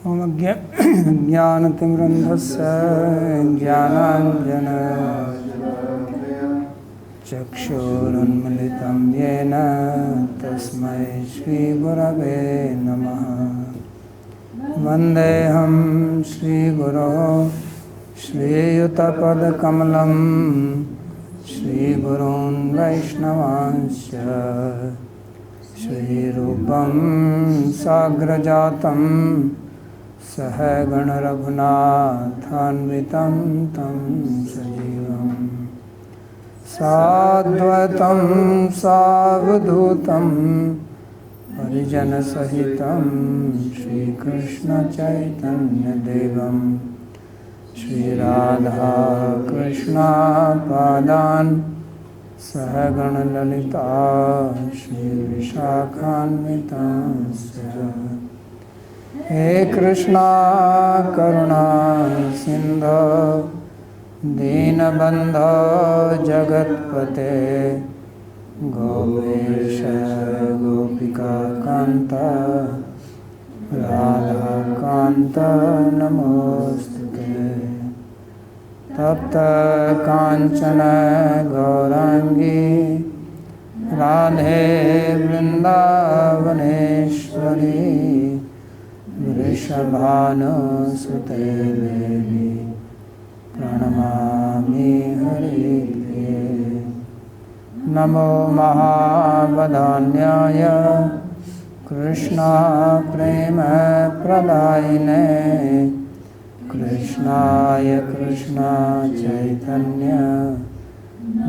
ज्ञानतिमिरन्धस्य ज्ञानाञ्जनशलाकया चक्षुरुन्मिलितं येन तस्मै श्रीगुरवे नमः। वन्देऽहं श्रीगुरोः श्रीयुतपदकमलं श्रीगुरून् वैष्णवांश्च श्रीरूपं साग्रजातं सहगणरघुनाथान्वितं तं सजीवं साद्वैतं सावधूतं परिजनसहितं श्रीकृष्णचैतन्यदेवं श्रीराधाकृष्णपादान् सहगणललिता श्रीविशाखान्वितांश्च। हे कृष्णा करुणा सिन्धो दीनबन्धो जगत्पते गोपेश गोपिकान्त राधाकान्त नमोस्तुते। तप्त कांचन गौरांगी राधे वृंदावनेश्वरी वृषभानुसुते देवी प्रणमामि हरिप्रिये। नमो महावदान्याय कृष्णा प्रेम प्रदायिने कृष्णाय कृष्णा चैतन्य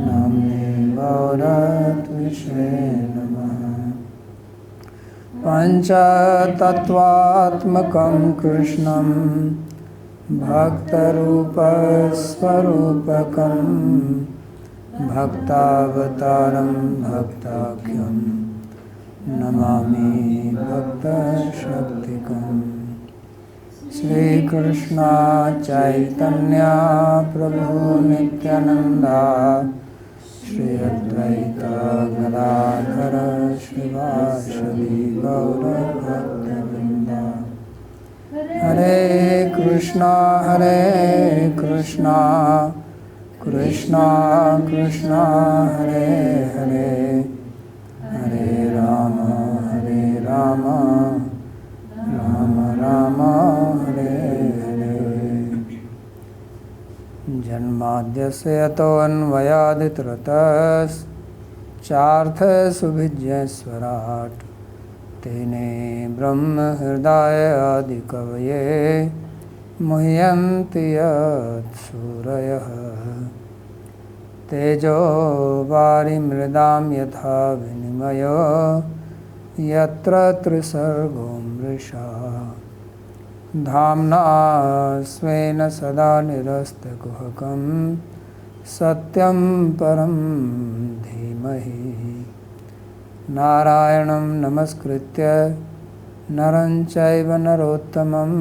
नाम्ने गौरत्विषे नमः। पञ्चतत्त्वात्मकं कृष्णं भक्तरूपस्वरूपकं भक्तावतारं भक्ताख्यं नमामि भक्तशक्तिकम्। श्री कृष्णा चैतन्य प्रभु नित्यानंदा श्री अद्वैत गदाधर श्रीवासदि गौर भक्तवृंदा। हरे कृष्णा कृष्णा कृष्णा हरे हरे हरे राम राम राम हरे हरे। जन्माद्यस्य यतोऽन्वयादितरतश्चार्थसुभिज्ञस्वराट् तेने ब्रह्महृदाय आदिकवये मुह्यन्ति यत्सूरयः। तेजो वारिमृदां यथा विनिमयो यत्र त्रिसर्गो मृषा धाम्ना स्वेन सदा निरस्तकुहकं सत्यं परं धीमहि। नारायणं नमस्कृत्य नरं चैव नरोत्तमं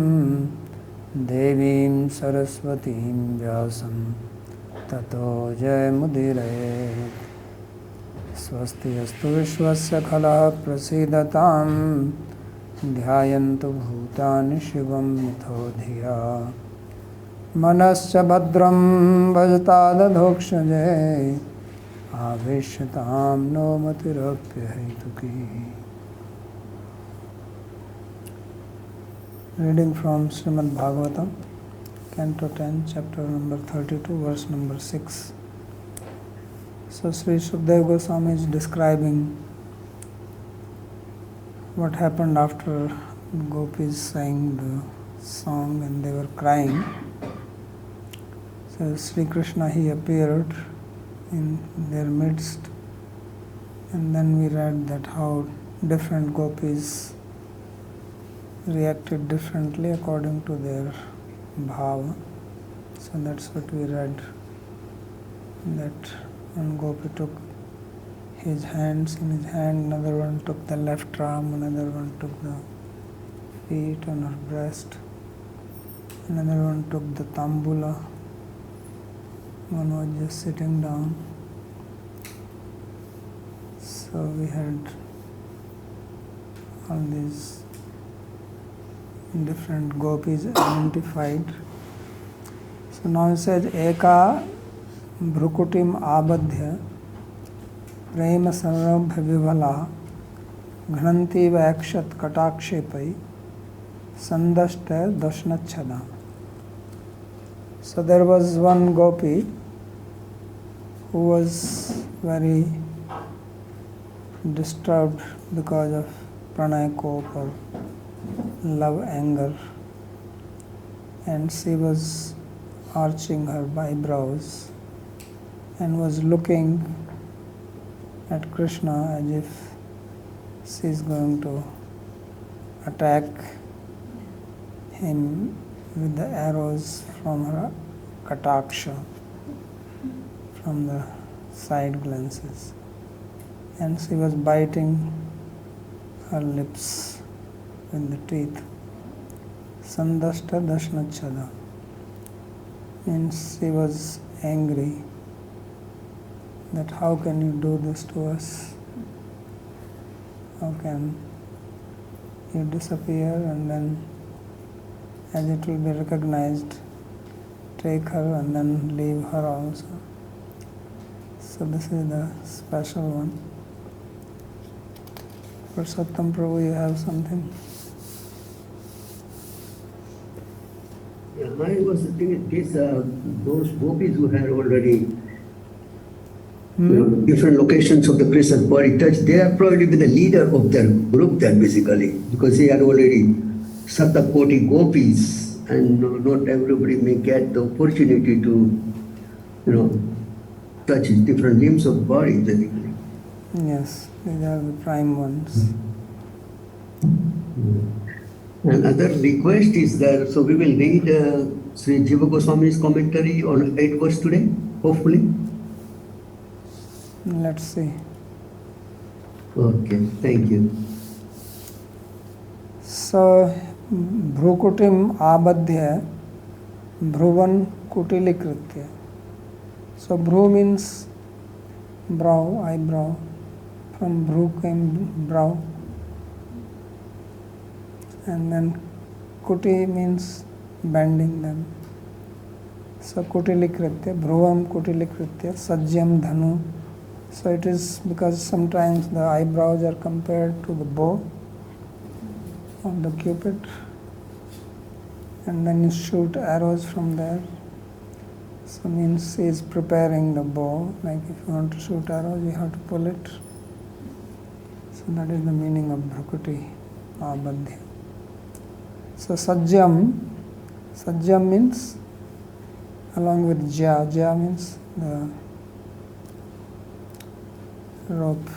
देवीं सरस्वतीं व्यासं ततो जयमुदीरयेत्। स्वस्ति अस्तु विश्वस्य खलः प्रसीदतां ध्यायन्तु भूतानि शिवं मिथो धिया। मनश्च भद्रं भजतादधोक्षजे आवेश्यतां no मतिरप्यहैतुकी। Reading from Śrīmad-Bhāgavatam, Canto 10, chapter number 32, verse number 6. So Sri Sukadeva Goswami is describing what happened after gopis sang the song and they were crying. So Sri Krishna, he appeared in their midst, and then we read that how different gopis reacted differently according to their bhava. So that's what we read, that one gopi took his hands in his hand, another one took the left arm, another one took the feet on her breast, another one took the tambula, one was just sitting down. So we had all these different gopis identified. So now it says Eka Bhrukutim Abadhya Prema Sarabhya Vivala Ghananti Vakshat Katakshepai Sandashta Dashnachada. So there was one gopi who was very disturbed because of pranaya kop or love anger, and she was arching her eyebrows and was looking at Krishna as if she is going to attack him with the arrows from her kataksha, from the side glances, and she was biting her lips with the teeth. Sandashta dashnachada means she was angry that how can you do this to us? How can you disappear and then, as it will be recognized, take her and then leave her also. So this is the special one. For Sattam Prabhu, you have something? Yeah, I was thinking those gopis who had already different locations of the Krishna's body touch, they are probably the leader of their group then basically, because they had already Satakoti gopis, and not everybody may get the opportunity to, touch different limbs of body basically. Yes, these are the prime ones. Another request is there, so we will read Sri Jiva Goswami's commentary on 8 verse today, hopefully. Let's see. Okay, thank you. So, Bhrukutim Abadhya Bhruvan Kutilikritya. So, Bhru means brow, eyebrow. From Bhru came brow. And then Kuti means bending them. So, Kutilikritya, Bhruvam Kutilikritya, Sajyam Dhanu. So it is because sometimes the eyebrows are compared to the bow of the cupid, and then you shoot arrows from there. So means he is preparing the bow, like if you want to shoot arrows, you have to pull it. So that is the meaning of Bhrukuti Abadhya. So Sajyam means along with Jya means the rope.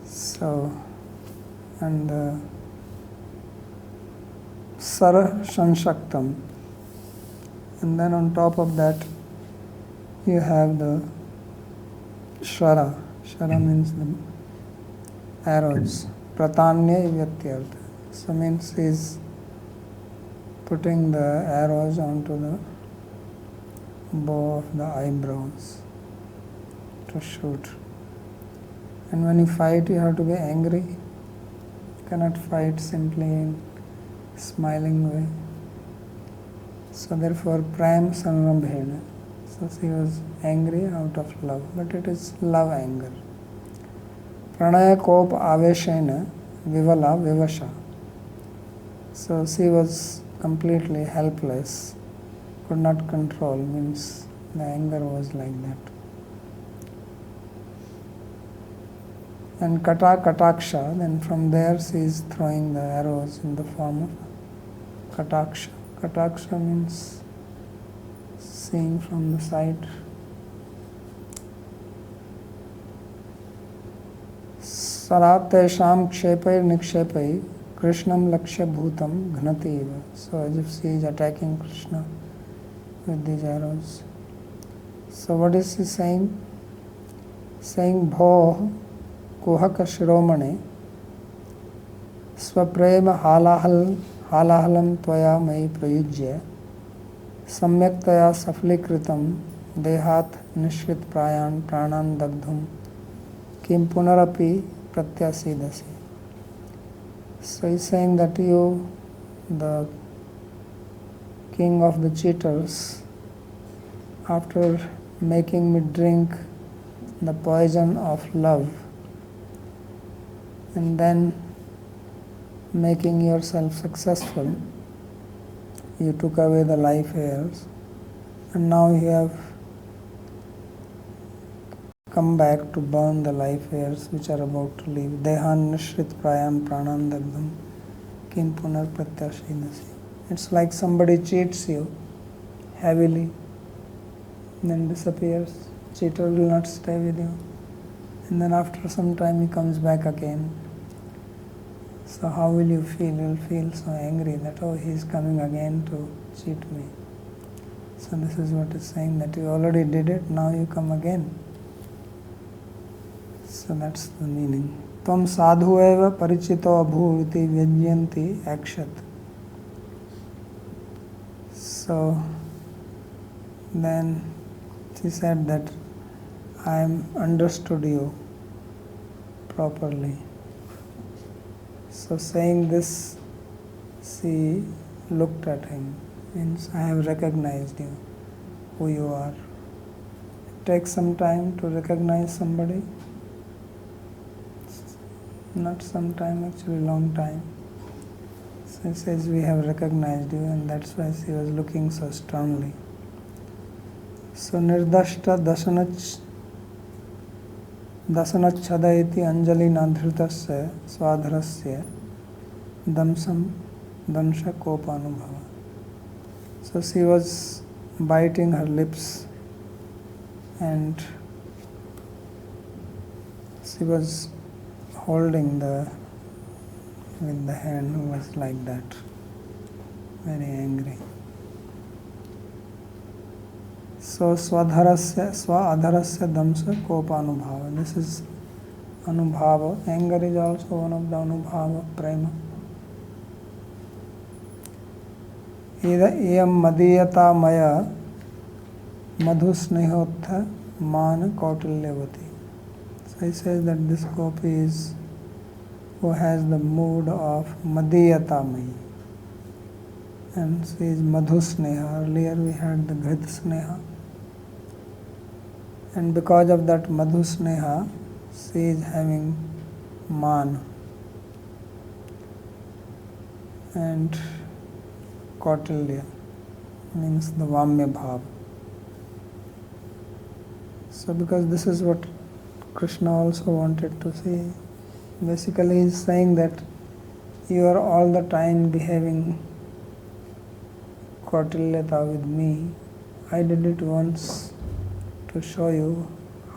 So, and Sara Shanshaktam, and then on top of that you have the Shara. Shara means the arrows. Pratanya Vyatyartha. So means he is putting the arrows onto the bow of the eyebrows to shoot. And when you fight, you have to be angry. You cannot fight simply in smiling way. So therefore, Prem Sanrambhena. So she was angry out of love, but it is love anger. Pranaya Kop Aveshena Vivala Vivasha. So she was completely helpless, could not control, means the anger was like that. And Kataksha, then from there she is throwing the arrows in the form of Kataksha. Kataksha means seeing from the side. Saratesham Kshepai Nikshepai Krishnam Lakshya Bhutam Ghnati Eva. So as if she is attacking Krishna with these arrows. So what is she saying? Saying Bho Kuhaka Shiromane Swaprema Halahalam Tvaya Mai Prayujya Samyaktaya Saflikritam Dehat Nishvit Prayan Pranan Dagdhum Kim Punarapi Pratyasidasi. So he's saying that you, the king of the cheaters, after making me drink the poison of love and then making yourself successful, you took away the life heirs, and now you have come back to burn the life heirs which are about to leave. Dehan nishrit prayam pranam dagdam kim punar pratyashinasi. It's like somebody cheats you heavily, then disappears. Cheater will not stay with you. And then after some time he comes back again. So how will you feel? You will feel so angry that, oh, he is coming again to cheat me. So this is what it's saying, that you already did it, now you come again. So that's the meaning. Tvam sadhu eva parichito abhuviti vyajyanti akshat. So then she said that I understood you properly. So saying this, she looked at him, means I have recognized you, who you are. It takes some time to recognize somebody. Not some time, actually long time. So he says, we have recognized you, and that's why she was looking so strongly. So nirdashta dasanachchada iti anjali nadhritasya swadharasya damsam damsha kopanubhava. So she was biting her lips and she was holding with the hand who was like that, very angry. So swadharasya swadharasya damsa kopanubhava. This is anubhava. Anger is also one of the anubhava, prema. Iyam madiyata maya madhusnehotha man kautilyavati. So he says that this gopi is who has the mood of madiyata maya. And she is madhusneha. Earlier we had the grit sneha. And because of that madhusneha, she is having man and kautilya, means the vamya bhav. So because this is what Krishna also wanted to see. Basically he is saying that you are all the time behaving kautilyata with me. I did it once to show you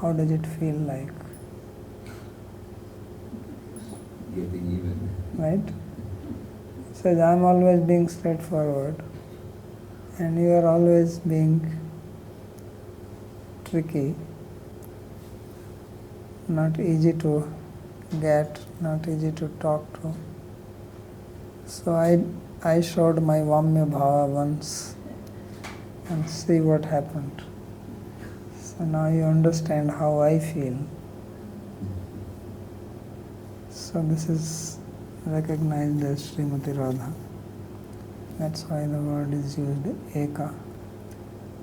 how does it feel like. Getting even. Right? He says, I am always being straightforward and you are always being tricky, not easy to get, not easy to talk to. So I showed my Vamya Bhava once and see what happened. So now you understand how I feel. So this is recognized as Srimati Radha. That's why the word is used Eka.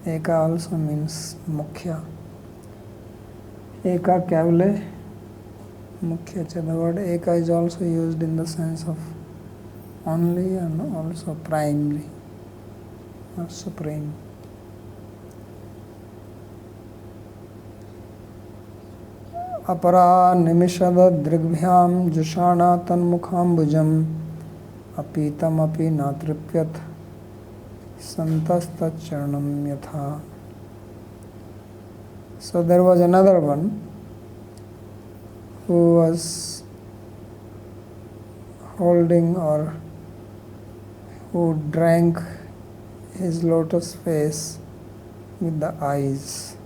Eka also means Mukhya. Eka Kavle Mukhya cha. The word Eka is also used in the sense of only and also primary or supreme. Apara nimishada drigbhyam jushana tanmukhambujam apitam api natripyat santastacharnam yatha. So there was another one who was holding or who drank his lotus face with the eyes.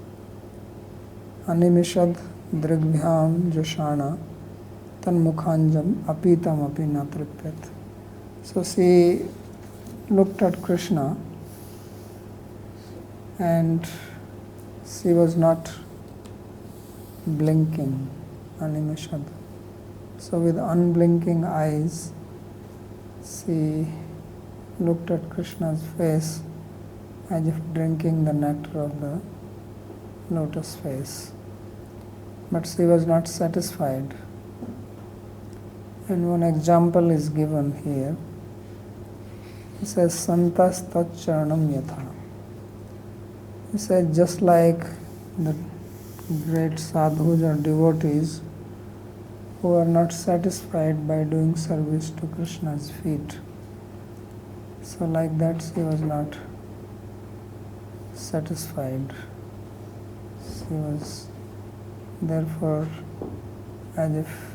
Animishad drigbhyam joshana tanmukhanjam apitam api natripyat. So she looked at Krishna and she was not blinking, animishad. So with unblinking eyes she looked at Krishna's face as if drinking the nectar of the lotus face. But she was not satisfied. And one example is given here. It says, Santas Taccharanam Yatha. He said, just like the great sadhus or devotees who are not satisfied by doing service to Krishna's feet. So like that she was not satisfied. She was therefore as if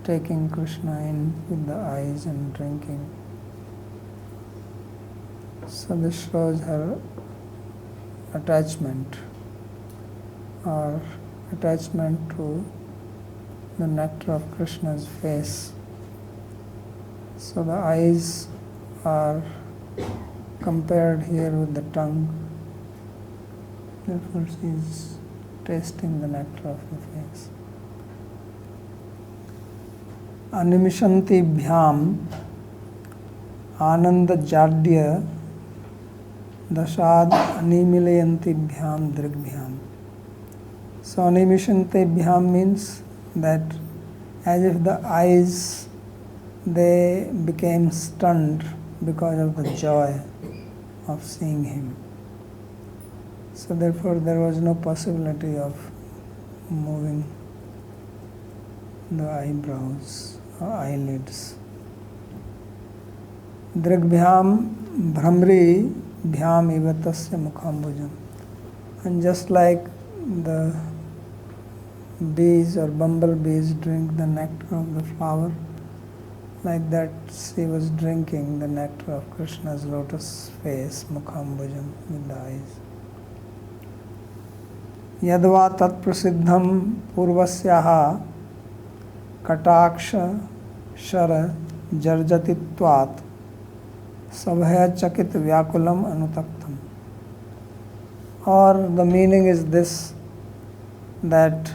taking Krishna in with the eyes and drinking. So this shows her attachment or attachment to the nectar of Krishna's face. So the eyes are compared here with the tongue. Therefore she is tasting the nectar of the face. Animishanti bhyam ananda jadya dashad animiliyanti bhyam drigbhyam. So animishanti bhyam means that as if the eyes, they became stunned because of the joy of seeing him. So therefore there was no possibility of moving the eyebrows or eyelids. Drigbhyam bhramri bhyam ivatasya mukhambujam. And just like the bees or bumblebees drink the nectar of the flower, like that she was drinking the nectar of Krishna's lotus face, mukhambujam, with the eyes. Yadva tat prasiddham purvasyaha kataksha shara jarjatitvat sabhaya chakit vyakulam anutaktam. Or the meaning is this, that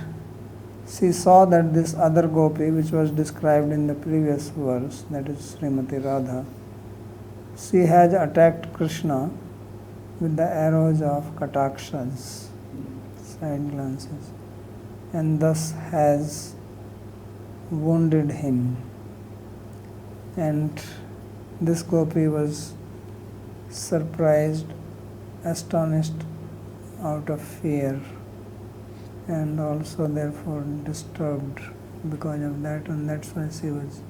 she saw that this other gopi, which was described in the previous verse, that is Srimati Radha, she has attacked Krishna with the arrows of katakshas, side glances, and thus has wounded him. And this gopi was surprised, astonished, out of fear, and also therefore disturbed because of that, and that's why she was.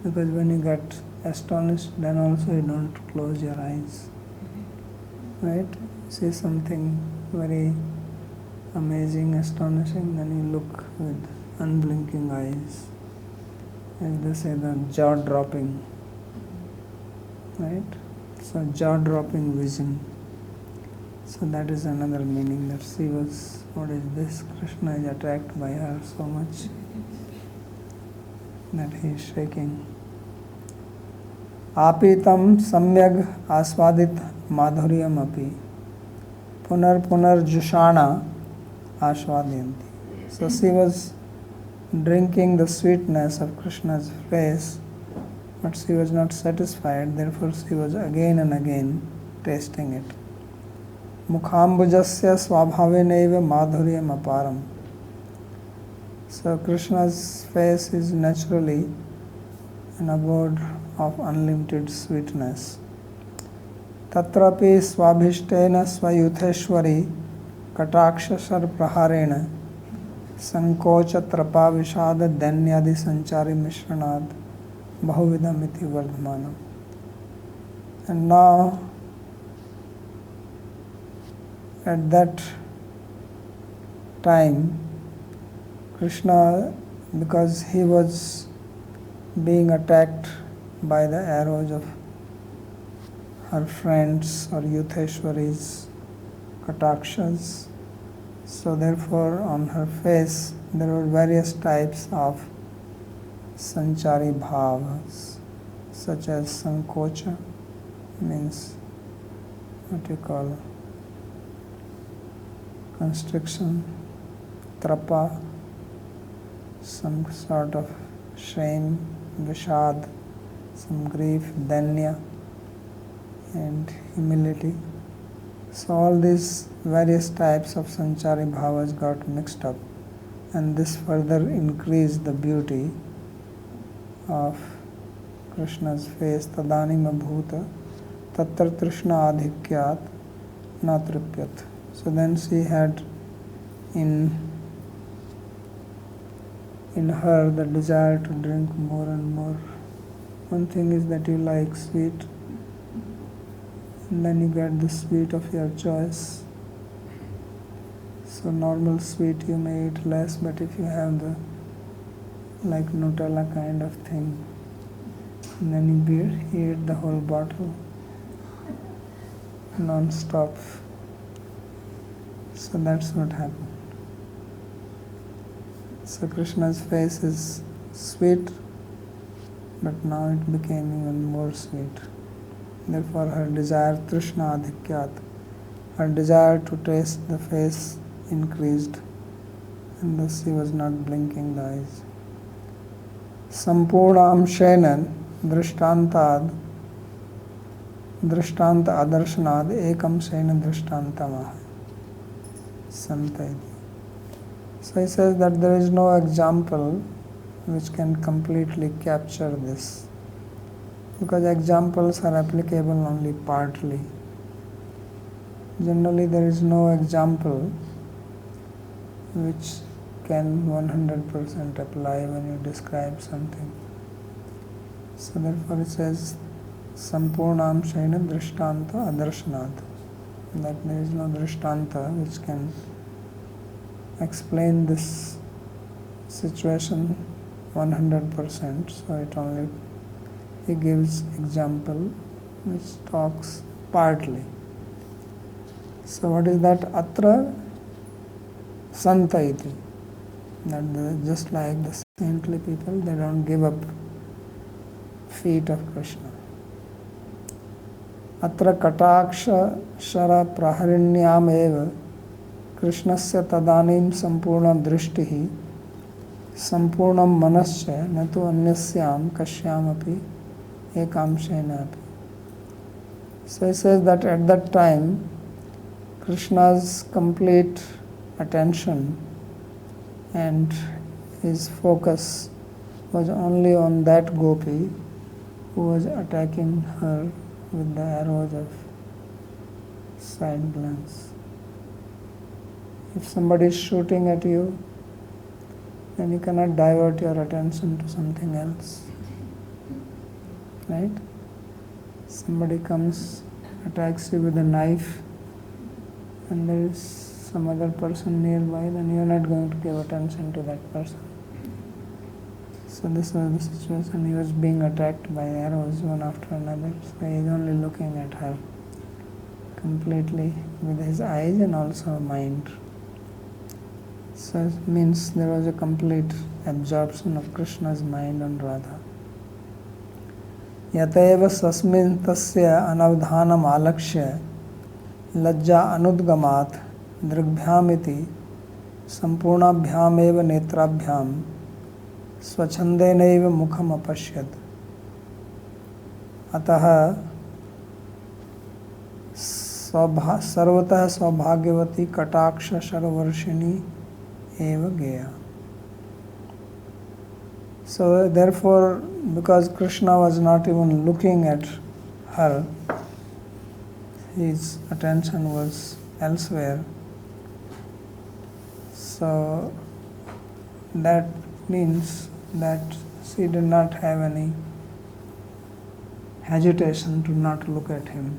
Because when you get astonished, then also you don't close your eyes, right? See something very amazing, astonishing, then you look with unblinking eyes, as they say, the jaw-dropping, right? So jaw-dropping vision. So that is another meaning, that she was, what is this? Krishna is attacked by her so much that he is shaking. Apitam samyag asvadit madhuryam api punar punar jushana asvadyanti. So she was drinking the sweetness of Krishna's face, but she was not satisfied, therefore she was again and again tasting it. Mukhambujasya swabhavenaiva madhuryam aparam. So Krishna's face is naturally an abode of unlimited sweetness. Tatrapi swabhishtena swayutheshwari katakshashar praharena sankocha trapa vishada danyadi sanchari mishranad bahuvidamiti vardhamanam. And now at that time, Krishna, because he was being attacked by the arrows of her friends or Yutheshwaris, Katakshas, so therefore on her face there were various types of sanchari bhavas, such as sankocha, means what you call constriction, trapa, some sort of shame, vishad, some grief, danya, and humility. So all these various types of sanchari bhavas got mixed up, and this further increased the beauty of Krishna's face. Tadanima bhuta tatra trishna adhikyat na tripyat. So then she had in her the desire to drink more and more. One thing is that you like sweet, and then you get the sweet of your choice. So normal sweet you may eat less, but if you have the like Nutella kind of thing, and then you eat the whole bottle non-stop. So that's what happened. So Krishna's face is sweet, but now it became even more sweet. Therefore her desire, trishna adhikyat, her desire to taste the face increased, and thus she was not blinking the eyes. Sampurnam shenan drishtantad drishtanta adarshanaad ekam shena drishtantamah santayati. So he says that there is no example which can completely capture this, because examples are applicable only partly. Generally there is no example which can 100% apply when you describe something. So therefore it says Sampurnam Shaina Drishtanta Adarshanath, that there is no Drishtanta which can explain this situation 100%, so he gives example which talks partly. So what is that? Atra Santaiti, that just like the saintly people, they don't give up feet of Krishna. Atra Kataksha Shara Praharinyam eva Krishnasya tadanim sampurna drishtihi sampurnam manasya natu anyasyam kashyam api ekamshena api. So he says that at that time Krishna's complete attention and his focus was only on that gopi who was attacking her with the arrows of side glance. If somebody is shooting at you, then you cannot divert your attention to something else. Right? Somebody comes, attacks you with a knife, and there is some other person nearby, then you are not going to give attention to that person. So this was the situation. He was being attacked by arrows one after another. So he is only looking at her completely with his eyes and also mind. So it means there was a complete absorption of Krishna's mind on Radha. Yateva sasmin tasya anavdhanam alakshya lajja anudgamat drigbhyamiti sampurnabhyam eva netrabhyam स्वच्छंदेनैव मुखम अपश्यत अतः सर्वतः सौभाग्यवती कटाक्ष शरवर्षिणी एव गेया. So therefore, because Krishna was not even looking at her, his attention was elsewhere. So that means that she did not have any hesitation to not look at him.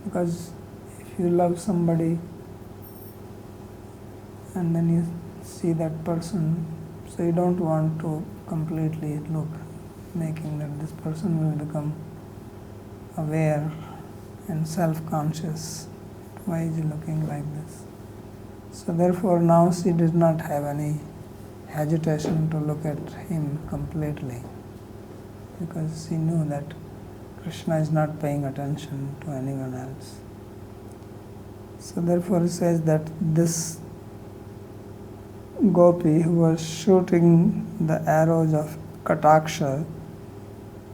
Because if you love somebody and then you see that person, so you don't want to completely look, making that this person will become aware and self-conscious. Why is he looking like this? So therefore now she did not have any hesitation to look at him completely, because she knew that Krishna is not paying attention to anyone else. So therefore he says that this gopi who was shooting the arrows of Kataksha,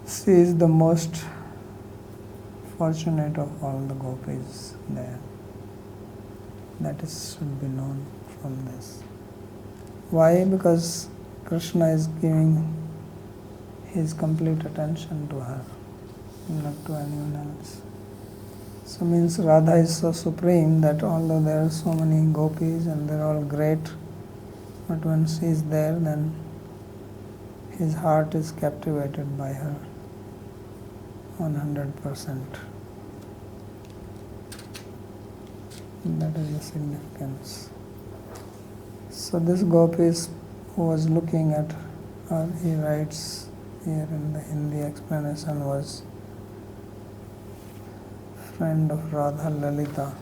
She is the most fortunate of all the gopis there. That is should be known from this. Why? Because Krishna is giving his complete attention to her, not to anyone else. So means Radha is so supreme that although there are so many gopis and they're all great, but when she is there, then his heart is captivated by her 100%. That is the significance. So this gopis who was looking at her, he writes here in the Hindi explanation, was friend of Rāsa-līlā.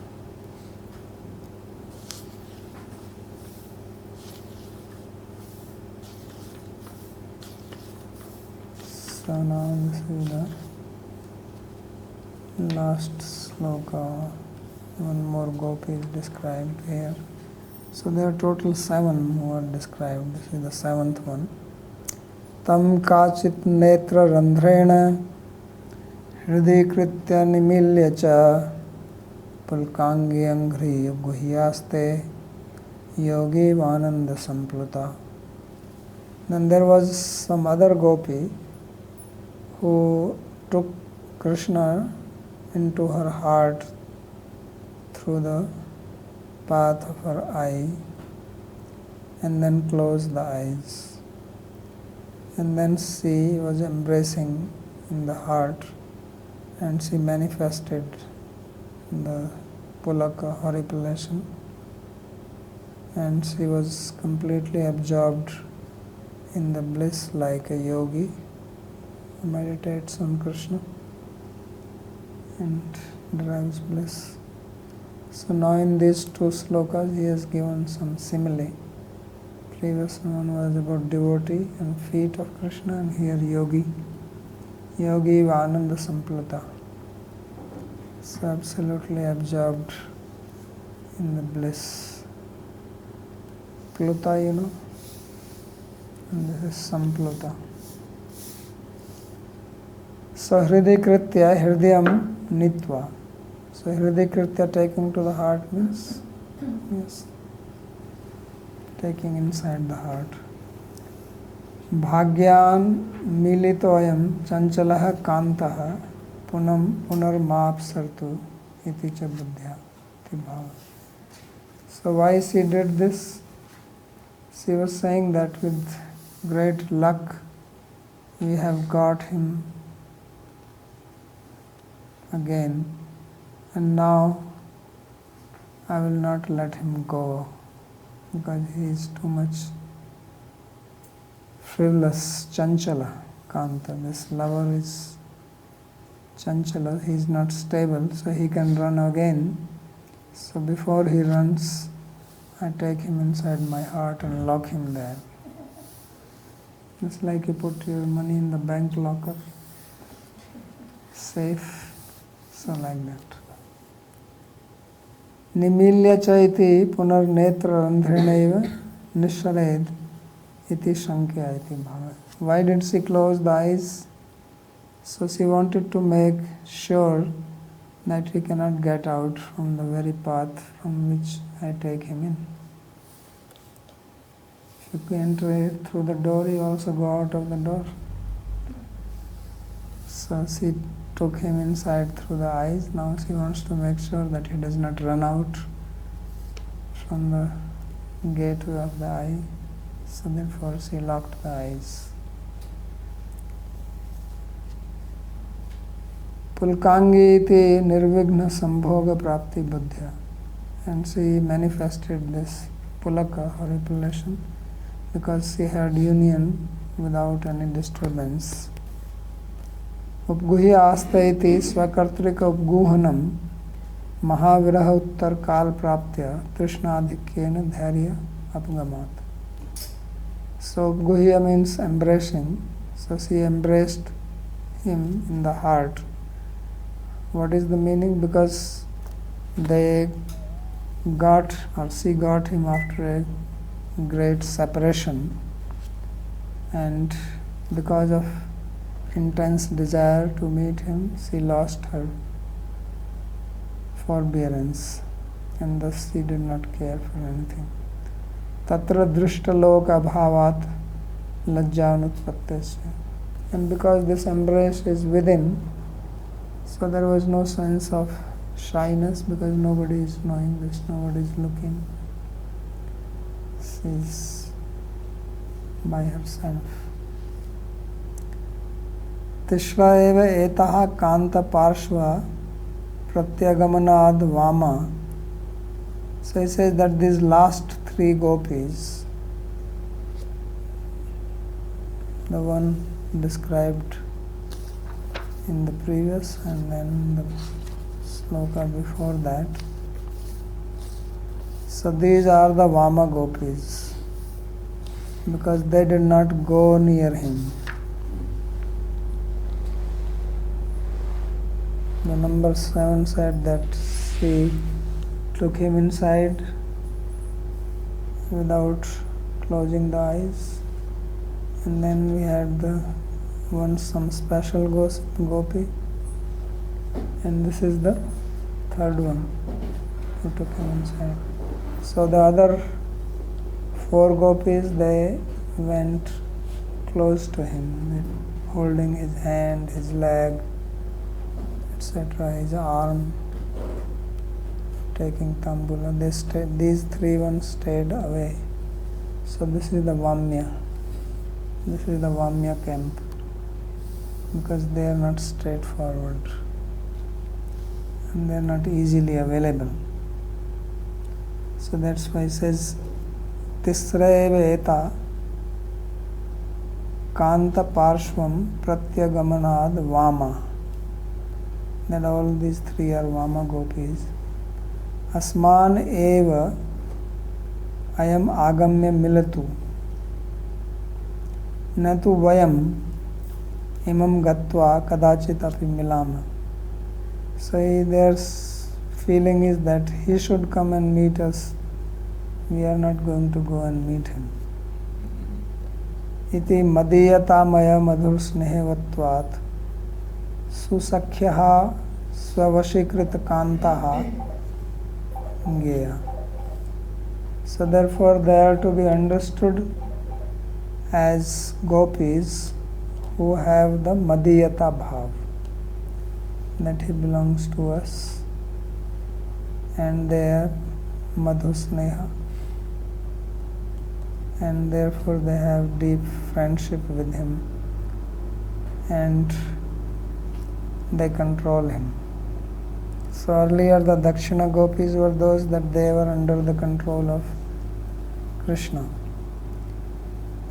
So now this is the last sloka. One more gopi is described here. So there are total 7 who are described. This is the 7th one. Tam kachit netra randhrena hridikritya nimilya cha pulkangi anghri guhyaste yogi vananda sampluta. Then there was some other gopi who took Krishna into her heart through the path of her eye and then closed the eyes. And then she was embracing in the heart and she manifested the pulaka horripilation and she was completely absorbed in the bliss like a yogi who meditates on Krishna and derives bliss. So now in these 2 slokas he has given some simile. Previous one was about devotee and feet of Krishna, and here yogi. Yogi Vananda Sampluta. So absolutely absorbed in the bliss. Pluta, you know, and this is Sampluta. So Hridikritya Hridayam Nitva. So Hridikritya, taking to the heart, means yes, taking inside the heart. Bhagyan militoyam chanchalaha kantaha punam punarmapsartu iti cha buddhya iti bhava. So why she did this? She was saying that with great luck we have got him again, and now I will not let him go because he is too much frivolous, chanchala, kanta. This lover is chanchala, he is not stable, so he can run again. So before he runs, I take him inside my heart and lock him there. It's like you put your money in the bank locker, safe, so like that. Nimilya chaiti punar netra randhrenaiva nishared iti shankya iti bhava. Why did she close the eyes? So she wanted to make sure that he cannot get out from the very path from which I take him in. If you enter through the door, you also go out of the door. So she took him inside through the eyes. Now she wants to make sure that he does not run out from the gateway of the eye. So therefore she locked the eyes. Pulkangi iti nirvigna sambhoga prapti buddhya. And she manifested this pulaka, horripilation, because she had union without any disturbance. Upguhya asta iti svakartrika upguhanam mahaviraha uttar kal praptya trishnadhikyena dharya apgamat. So upguhya means embracing. So she embraced him in the heart. What is the meaning? Because they got, or she got him after a great separation, and because of intense desire to meet him, she lost her forbearance, and thus she did not care for anything. Tatra drishtaloka bhavat lajjanutpattesya. And because this embrace is within, so there was no sense of shyness because nobody is knowing this, nobody is looking. She is by herself. Tishra eva etaha kanta parshva pratyagamanad vama. So he says that these last three gopis, the one described in the previous and then the sloka before that, so these are the Vama gopis because they did not go near him. The number 7 said that she took him inside without closing the eyes, and then we had some special gopi, and this is the third one who took him inside. So the other 4 gopis, they went close to him, holding his hand, his leg, etc., his arm, taking tambula. These 3 ones stayed away. So this is the Vamya. This is the Vamya camp because they are not straightforward and they are not easily available. So that's why it says Tisreva eta Kanta Parshvam Pratyagamanad Vama. That all these 3 are Vama gopis. Asman eva ayam agamya milatu natu vayam imam gatva kadachit api milama. So their feeling is that he should come and meet us. We are not going to go and meet him. Iti madiyata maya madhur snehevatvat susakhyaha swavashikrita kantaha geya. So therefore they are to be understood as gopis who have the madiyata bhav, that he belongs to us, and they are madhusneha, and therefore they have deep friendship with him and they control him. So earlier the Dakshina gopis were those that they were under the control of Krishna,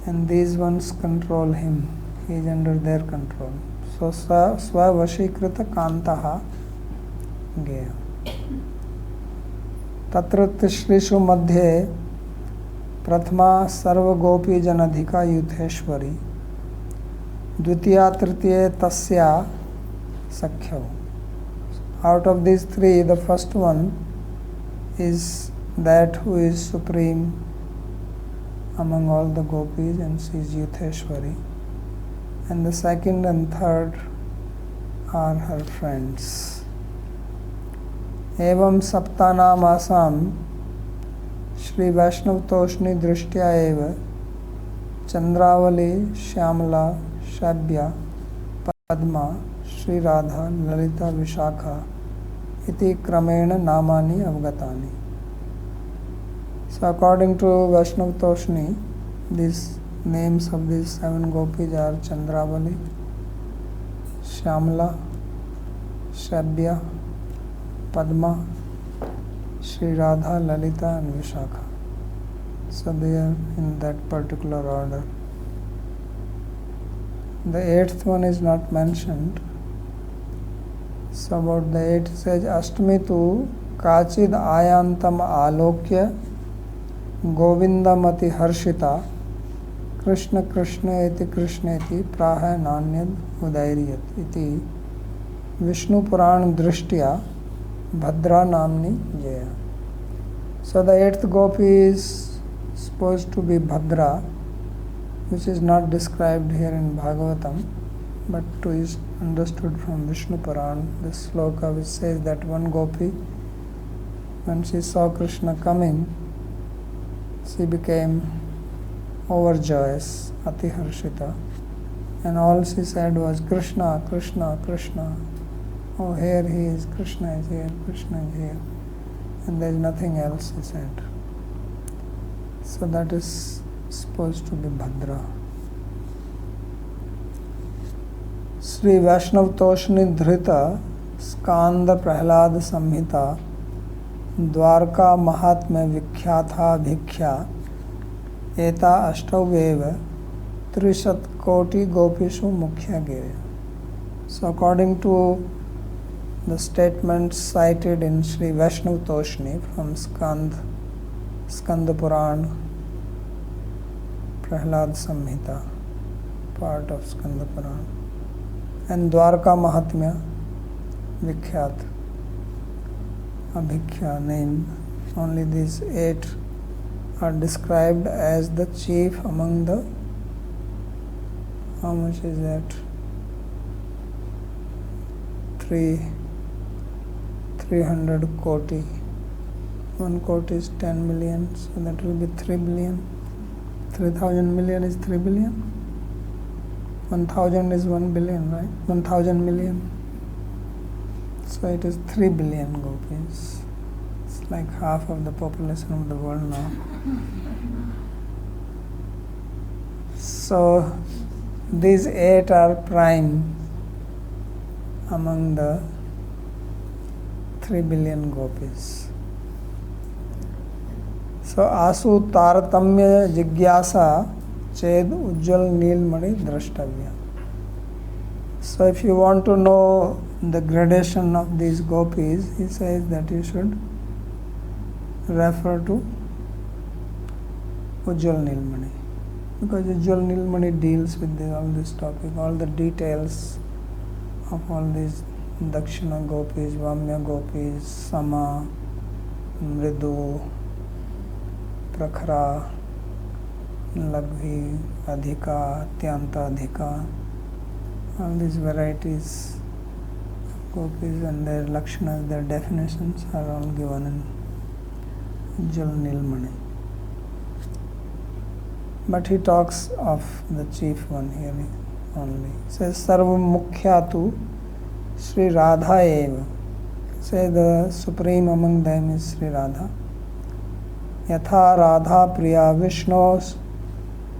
and these ones control him. He is under their control. So swavashikrita kantaha geya. Tatra tishrishu madhye prathama sarva gopi janadhika yutheshwari dvitiya tritiya tasya sakhyau. Out of these 3, the first one is that who is supreme among all the gopis, and she is Yutheshwari. And the second and third are her friends. Evam saptanam asam Shri Vaishnav Toshni Drishtya eva Chandravali Shyamala Shabya Padma Shri Radha Lalita Vishakha iti kramena namani avgatani. So according to Vaishnav Toshni, these names of these 7 gopis are Chandravali, Shyamala, Shabya, Padma, Shri Radha, Lalita and Vishakha. So they are in that particular order. The 8th one is not mentioned. So about the 8th says Ashtami tu Kachid Ayantam Alokya Govindamati Harshita Krishna Krishna iti Krishna iti Praha Nanyad Udairiyat iti Vishnu Puran Drishtya Bhadra Namni Jaya. So the 8th gopi is supposed to be Bhadra, which is not described here in Bhāgavatam, but is understood from Vishnu Puran, this sloka which says that one gopi, when she saw Krishna coming, she became overjoyous, Ati Harshita, and all she said was, Krishna, Krishna, Krishna. Oh, here he is, Krishna is here, Krishna is here. And there is nothing else, he said. So that is supposed to be Bhadra. Sri Vaishnav Toshni Dhrita Skanda Prahlad Samhita Dwarka Mahatmya Vikhyatha Bhikhya Eta Ashtaveva Trishat Koti Gopishu Mukhya Geya. So according to the statements cited in Sri Vaishnav Toshni from Skanda Puran, Prahlad Samhita, part of Skanda Puran, and Dwarka Mahatmya Vikhyat, Abhikhya name. Only these 8 are described as the chief among the, how much is that? 300 koti. 1 koti is 10 million, so that will be 3 billion. 3,000 million is 3 billion. 1,000 is 1 billion, right? 1,000 million. So it is 3 billion gopis. It's like half of the population of the world now. So these 8 are prime among the 3 billion gopis. So asu taratamya jigyasa ched ujjal nilmani drashtavya. So if you want to know the gradation of these gopis, he says that you should refer to Ujjal Nilmani, because Ujjal Nilmani deals with all this topic, all the details of all these Dakshina gopis, Vamya gopis, Sama, Mridu, Prakhara, Lagvi, Adhika, Atyanta Adhika, all these varieties of gopis and their lakshanas, their definitions are all given in Ujjal Nilmani. But he talks of the chief one here only. He says, Sarva Mukhyatu Sri Radha Eva. Say the supreme among them is Sri Radha. Yatha Radha Priya Vishnos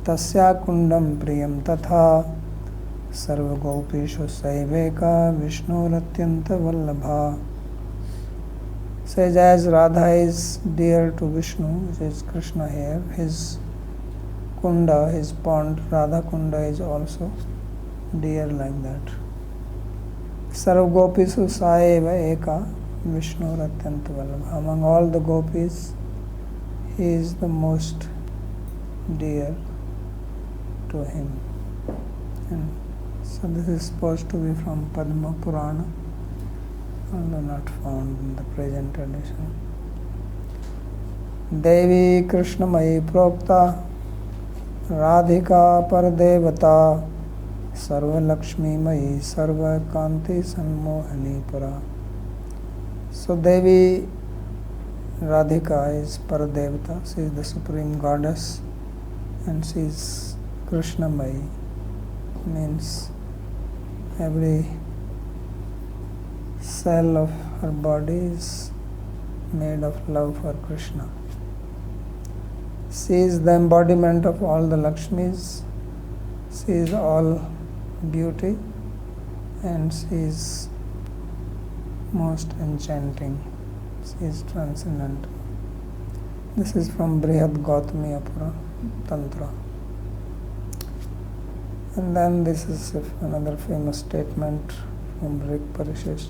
Tasya Kundam Priyam Tatha Sarva Gopishu Saiveka Vishnu Ratyanta Vallabha. Says as Radha is dear to Vishnu, which is Krishna here, his Kunda, his pond, Radha Kunda is also dear like that. Sarva Gopisu Saeva Eka Vishnu Ratyanta Vallabha. Among all the gopis, he is the most dear to him. And so this is supposed to be from Padma Purana, although not found in the present edition. Devi Krishnamayi Prokta Radhika Paradevata Sarva Lakshmi Mayi Sarva Kanti Sanmohani Pura. So Devi Radhika is Paradevata, she is the supreme goddess, and she is Krishnamayi, means every cell of her body is made of love for Krishna. She is the embodiment of all the Lakshmis, she is all beauty, and she is most enchanting, she is transcendental. This is from Brihad Gautamiya Pura Tantra. And then this is another famous statement from Rik Parishist.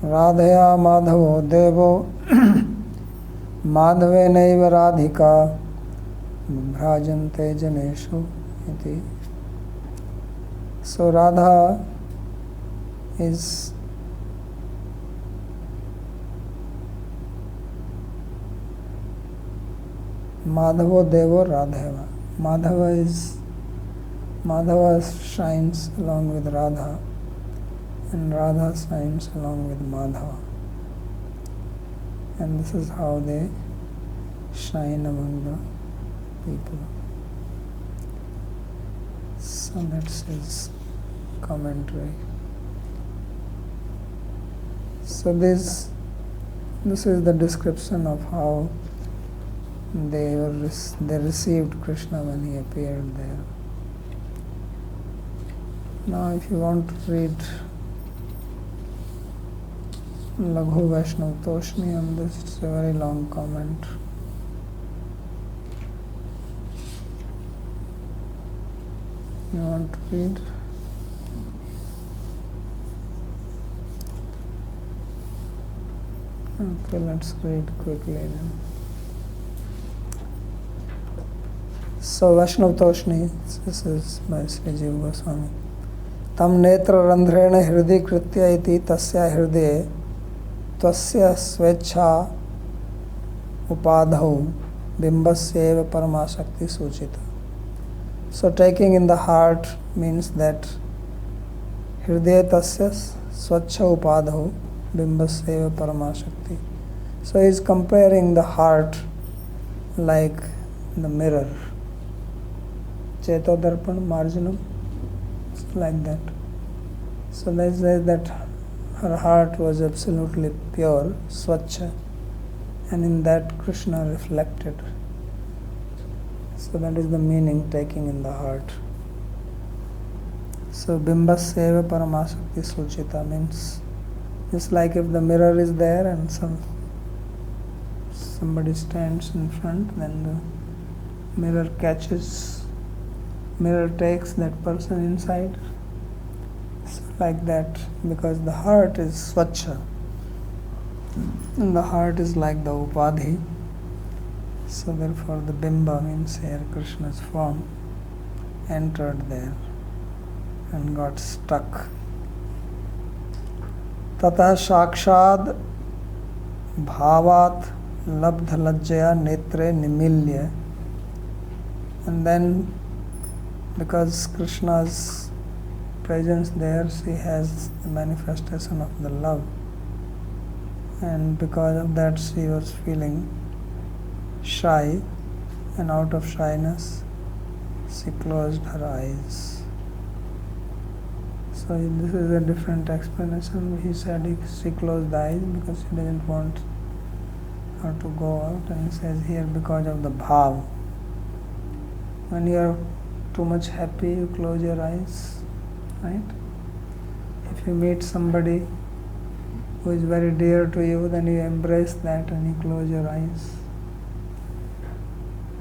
Radhaya Madhavo Devo Madhave Naiva Radhika Bhrajante Janeshu iti. So Radha is Madhavo Devo Radhava. Madhava is Madhava shines along with Radha, and Radha shines along with Madhava. And this is how they shine among the people. So that's his commentary. So this is the description of how they received Krishna when he appeared there. Now if you want to read Laghu Vaishnav Toshni on this, it's a very long comment. You want to read? Okay, let's read quickly then. So Vaishnav Toshni, this is by Sri Jiva Goswami. Tam netra randhrena hridhi kritya iti tasya hridye tasya svecha upadhau bimbasya paramasakti suchita. So taking in the heart means that hridaya tasya swacha upadhau bimbasya paramasakti. So he is comparing the heart like the mirror. Cheto darpan marjanam, like that. So they say that her heart was absolutely pure, swacha, and in that Krishna reflected. So that is the meaning, taking in the heart. So bimbasya paramasakti suchita means just like if the mirror is there and somebody stands in front, then the mirror takes that person inside. So like that, because the heart is swacha and the heart is like the upadhi. So therefore the bimba means here Krishna's form entered there and got stuck. Tata shakshad bhavat labdha lajjaya netre nimilya. And then because Krishna's presence there, she has the manifestation of the love, and because of that she was feeling shy, and out of shyness she closed her eyes. So this is a different explanation. He said she closed the eyes because she didn't want her to go out, and he says here because of the bhav. When you are too much happy, you close your eyes, right? If you meet somebody who is very dear to you, then you embrace that and you close your eyes.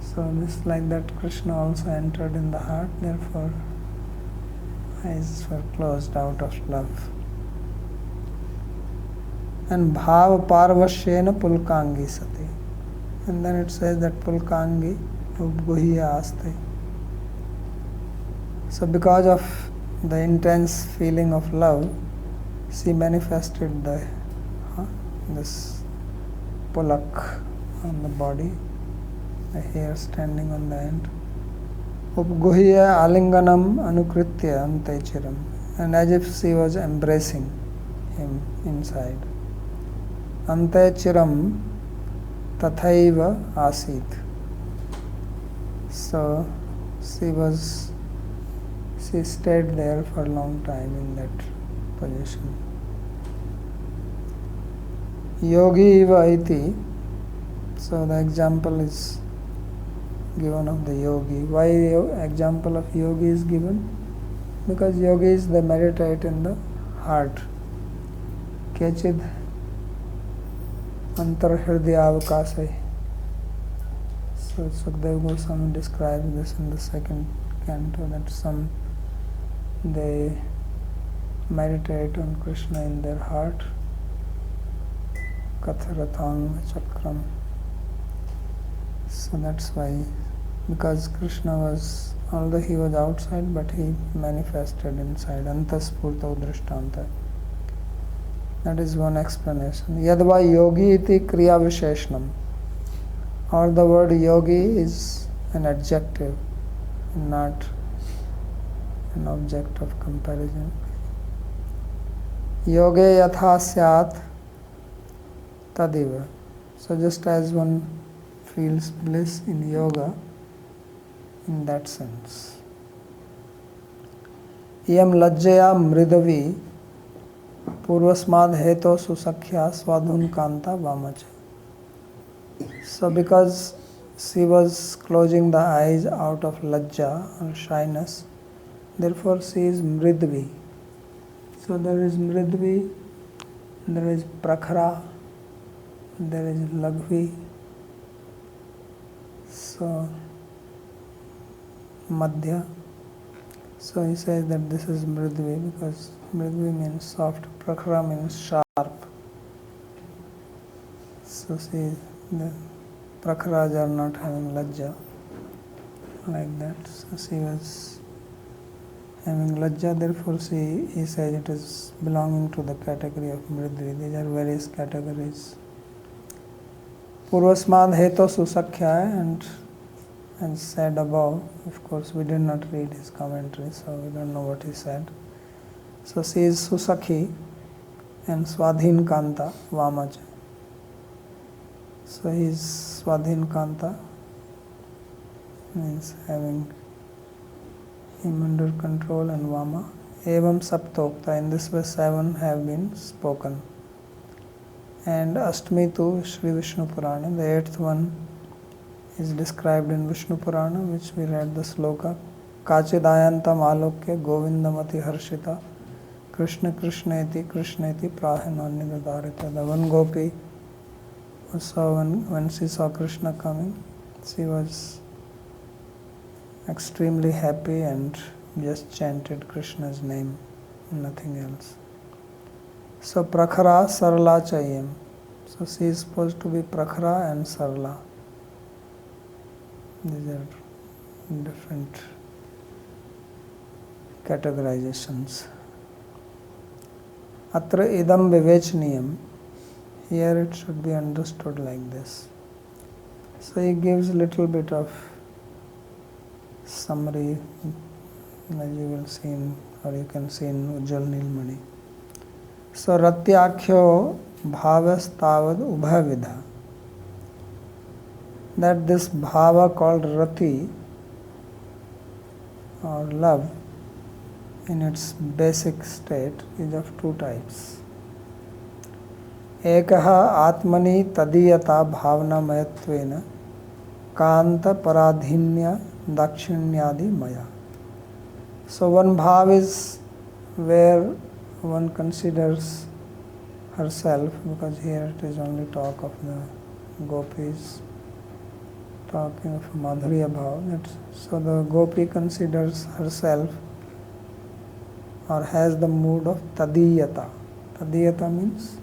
So this like that Krishna also entered in the heart, therefore eyes were closed out of love. And bhav parvashyena pulkangi sati. And then it says that pulkangi upguhya aste. So because of the intense feeling of love, she manifested this pulak on the body, the hair standing on the end. Upguhya alinganam anukritya antechiram. And as if she was embracing him inside. Antechiram tathaiva asit. So she stayed there for a long time in that position. Yogi iva iti. So the example is given of the yogi. Why example of yogi is given? Because yogis, they meditate in the heart. Kechid antar hridaya avakasai. So Sukadeva Goswami describes this in the second canto, that some they meditate on Krishna in their heart. Katharathang chakram. So that's why, because Krishna was, although he was outside, but he manifested inside. Antaspurta udrishtanta. That is one explanation. Yadva yogi iti kriya visheshanam. Or the word yogi is an adjective, not an object of comparison. Yoge yatha syat tadiva. So just as one feels bliss in yoga, in that sense. Iyam lajjaya mridavi purvasmad heto susakhya swadhun kanta vamacha. So because she was closing the eyes out of lajja or shyness, therefore she is mridvi. So there is mridvi, there is prakhara, there is laghvi. So madhya. So he says that this is mridvi because mridvi means soft, prakhara means sharp. So see, the prakharas are not having lajja like that. So she was having lajja, therefore he says it is belonging to the category of mridvi. These are various categories. Purvasmad heto susakhya, and as said above, of course we did not read his commentary, so we don't know what he said. So she is susakhi and swadhin kanta vamacha. So he is swadhin kanta, means having him under control, and vama. Evam saptokta, in this way 7 have been spoken. And Ashtami to Sri Vishnu Purana, the 8th one is described in Vishnu Purana, which we read the sloka. Kachidayantam alokya govindamati harshita Krishna Krishna iti prahanannidadarita. The one gopi saw when she saw Krishna coming, she was extremely happy and just chanted Krishna's name, nothing else. So prakhara sarla chayam. So she is supposed to be prakhara and sarla. These are different categorizations. Atra idam vivechniyam. Here it should be understood like this. So he gives a little bit of summary, as you will see in, or you can see in Ujjal Nilmani. So ratyakyo bhavas tavad ubhavidha. That this bhava called rati or love in its basic state is of 2 types. Ekaha atmani tadiyata bhavna mayatvena kanta paradhinya dakshinyadi maya. So one bhav is where one considers herself, because here it is only talk of the gopis, talking of Madhurya Bhav. So the gopi considers herself or has the mood of tadiyata. Tadiyata means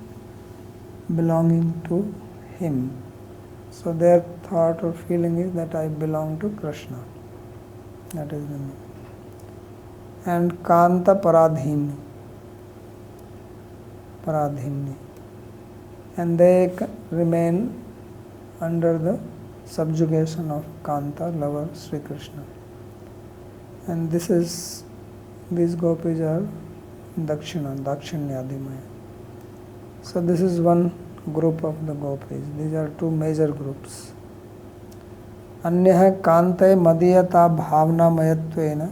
belonging to him. So their thought or feeling is that I belong to Krishna. That is the meaning. And Kanta Paradhini. And they remain under the subjugation of Kanta, lover Sri Krishna. And these gopis are Dakshinyadimaya. So this is one group of the gopis. These are 2 major groups. Anyah Kante Madiyata Bhavna Mayatvena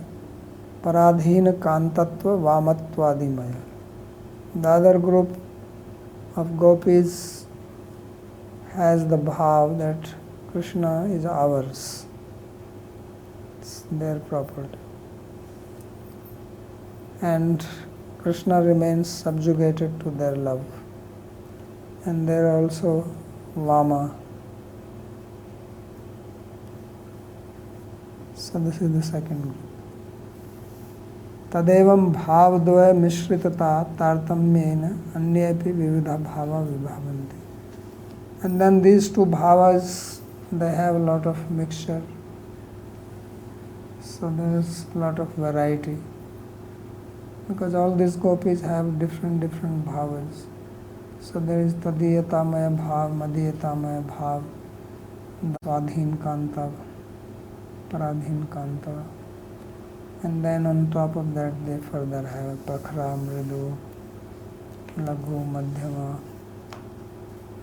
Paradhina Kantatva Vamattvadimaya. The other group of gopis has the bhav that Krishna is ours. It's their property. And Krishna remains subjugated to their love. And they are also Vama. So this is the second group. Tadevam bhavadvaya mishritata tartamyena anyepi vividha bhava vibhavanti. And then these 2 bhavas, they have a lot of mixture. So there is a lot of variety. Because all these gopis have different bhavas. So there is Tadiyatamaya Bhav, Madiyatamaya Bhav, Swadhin Kanta, Paradhin Kanta, And then on top of that they further have Prakhara, Mridu, Laghu, Madhyama,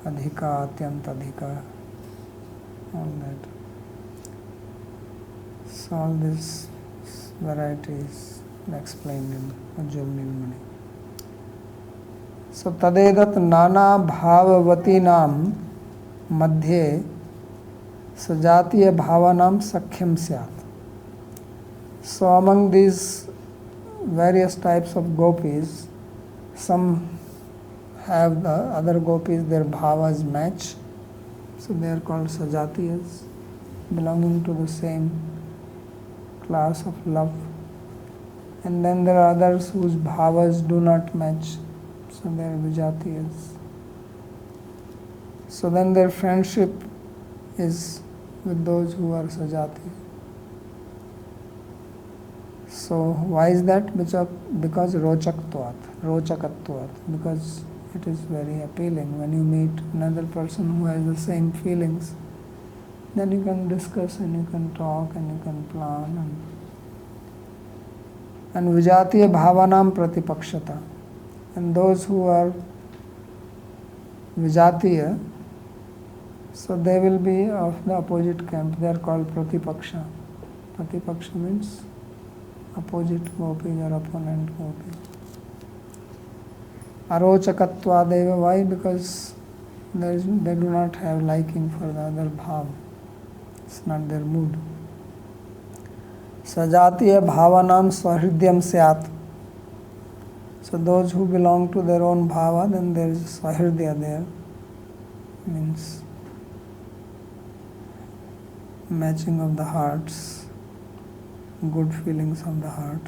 Adhika, Atyantadhika, all that. So all these varieties explained in Ujjwal Nilmani. So tadedat nana bhavavatinaam madhye sajatiya bhavanam sakhyam syat. So among these various types of gopis, some have the other gopis, their bhavas match, so they are called sajatiyas, belonging to the same class of love. And then there are others whose bhavas do not match, so they are vijatiyas. So then their friendship is with those who are sajati. So why is that? Because rochakatvat, because it is very appealing. When you meet another person who has the same feelings, then you can discuss and you can talk and you can plan. And vijatiya bhavanam pratipakshata. And those who are vijatiya, so they will be of the opposite camp. They are called pratipaksha. Pratipaksha means opposite gopis or opponent gopis. Arochakatvadeva, why? Because they do not have liking for the other bhav. It's not their mood. Sajatiya bhavanam swahridyam syat. So those who belong to their own bhava, then there is swahridya there. Means matching of the hearts, good feelings of the heart.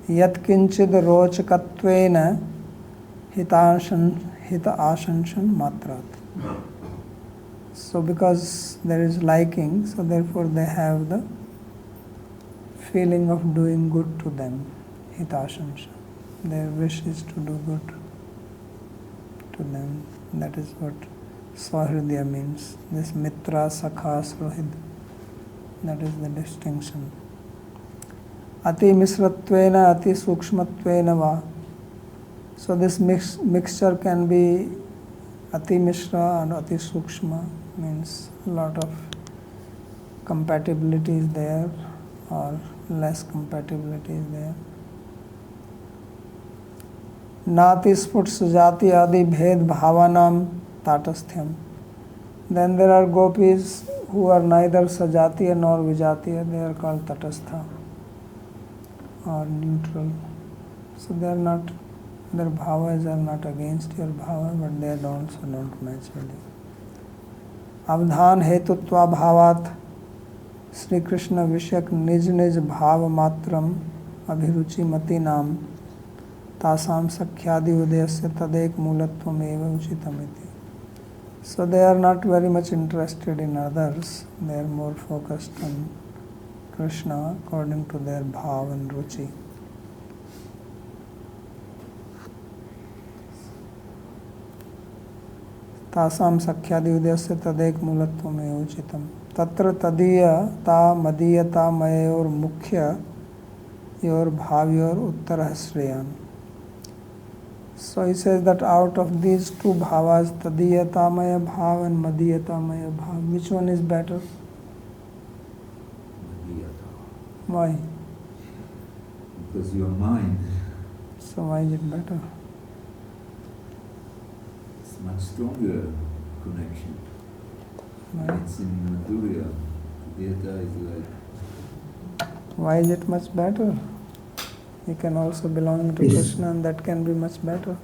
Yat kinchid rochakatvena hita ashanshan matrat. So because there is liking, so therefore they have the feeling of doing good to them. Hitashanshan. Their wish is to do good to them. That is what Swahridya means. This Mitra, Sakha, Srohid. That is the distinction. Ati misratvena, ati sukshmatvena va. So this mixture can be ati mishra and ati sukshma, means a lot of compatibility is there or less compatibility is there. Nati sput sujati adi bhed bhavanam tatasthyam. Then there are gopis who are neither sajatiya nor vijatiya, they are called tatastha or neutral. So they are not, their bhavas are not against your bhava, but they also don't match with you. Avdhan hetutva bhavat Sri Krishna Vishyak Nij Nij Bhav Matram Abhiruchi Mati Nam Tasam Sakhyadi Udayasya Tadek Mulatvam Eva Uchitamiti. So they are not very much interested in others, they are more focused on Krishna according to their bhav and ruchi. Tasam Sakhyadi Udayasya Tadek Mulatvam Eva Uchitam. Tatra tadiya ta madiya ta mayor mukhya yor bhavyor uttara shreyan. So he says that out of these two bhavas, tadiya ta maya bhav and madiya ta maya bhav, which one is better? Why? Because your mind So why is it better? is much stronger connection. Why? It's in Madhurya. Vedanta is like. Why is it much better? You can also belong to Yes. Krishna and that can be much better.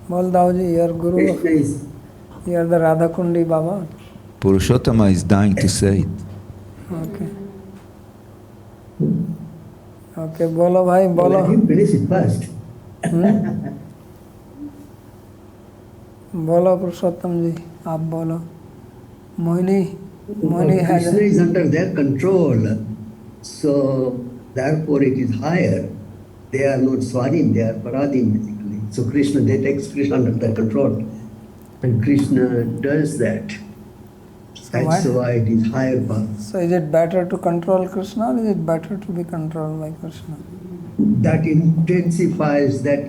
Bol Daoji, your guru, Krishna is you are the Radha Kundi Baba. Purushottama is dying to say it. Okay. Okay, bolo bhai, let bolo. him finish it first. बोलो पुरुषोत्तम जी, आप बोलो. Mohini has Krishna is under their control, so therefore it is higher. They are not Swadim, they are Paradim basically. So Krishna, they take Krishna under their control. And Krishna does that. That's why it is higher path. So is it better to control Krishna or is it better to be controlled by Krishna? That intensifies, that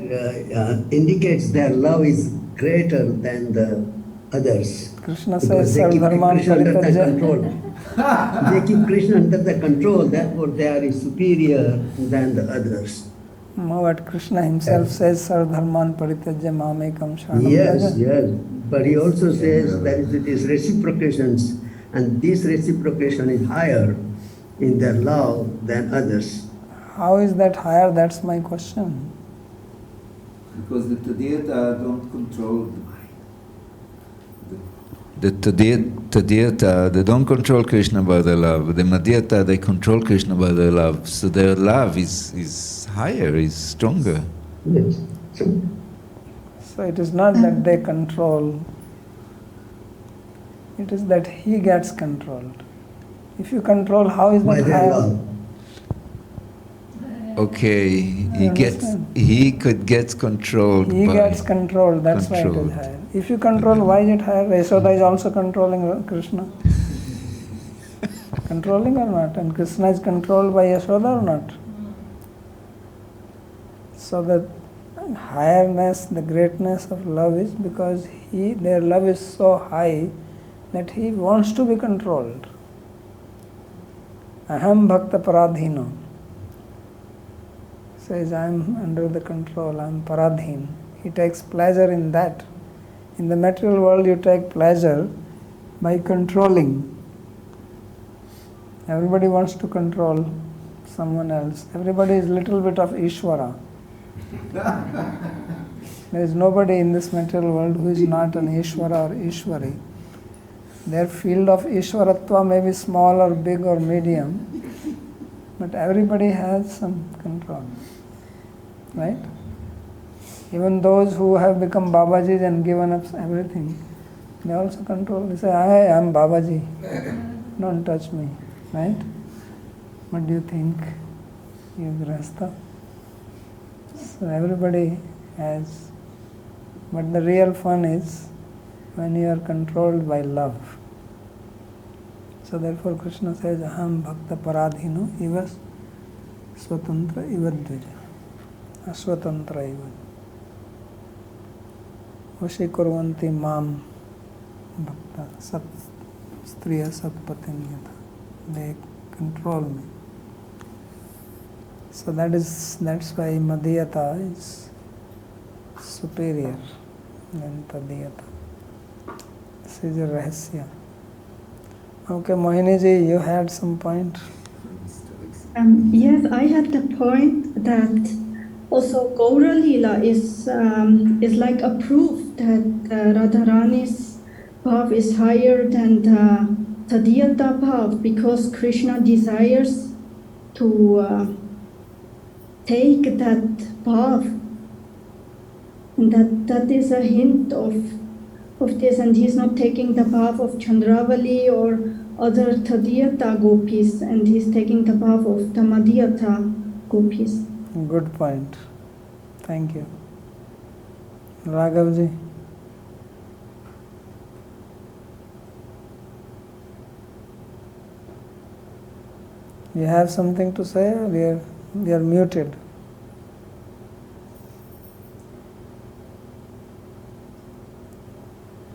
indicates their love is greater than the others. Krishna Because says, they keep Sarvadharman Krishna under their Parityaja. control. They keep Krishna under their control, therefore they are superior than the others. But Krishna himself says, Sarvadharman Parityaja Mamekam Sharanam Yes, Vraja. yes. But he also says that it is reciprocations, and this reciprocation is higher in their love than others. How is that higher? That's my question. Because the Tadiyata don't control the Tadiyata, they don't control Krishna by their love. The Madhyata, they control Krishna by their love. So their love is higher, is stronger. Yes. So it is not that they control, it is that he gets controlled. If you control, how is By that their higher? love. Okay, he could get controlled He by gets controlled, that's why it controlled. is higher. If you control, why is it higher? Yashoda is also controlling Krishna. Controlling or not? And Krishna is controlled by Yashoda or not? So the highness, the greatness of love is because their love is so high that he wants to be controlled. Aham bhakta paradhino. Says, I am under the control, I am paradhin. He takes pleasure in that. In the material world, you take pleasure by controlling. Everybody wants to control someone else. Everybody is little bit of Ishvara. There is nobody in this material world who is not an Ishvara or Ishvari. Their field of Ishvaratva may be small or big or medium, but everybody has some control. Right? Even those who have become Babajis and given up everything, they also control. They say, I am Babaji, don't touch me. Right? What do you think, you Grahastha? So everybody has, but the real fun is when you are controlled by love. So therefore Krishna says, Aham bhakta paradhino iva swatantra iva dvija. Aswatantra iva. Vashi kurvanti mam bhakta sat striya satpatinyata. They control me. So that's why Madhyata is superior than Tadiyata. This is a rahasya. Okay, Mohini ji, you had some point? Yes, I had the point that also Gaura-līlā is like a proof that Radharani's bhav is higher than the Tadiyata bhav, because Krishna desires to take that bhav, and that is a hint of this, and he's not taking the bhav of Chandravali or other Tadiyata gopis, and he's taking the bhav of the Madhyata gopis. Good point. Thank you. Raghavji. You have something to say? We are muted.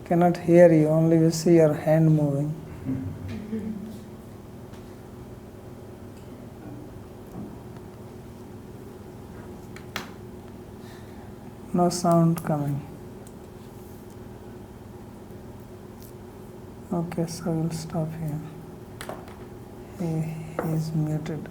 Cannot hear you, only we see your hand moving. No sound coming. Okay, so we'll stop here. He is muted.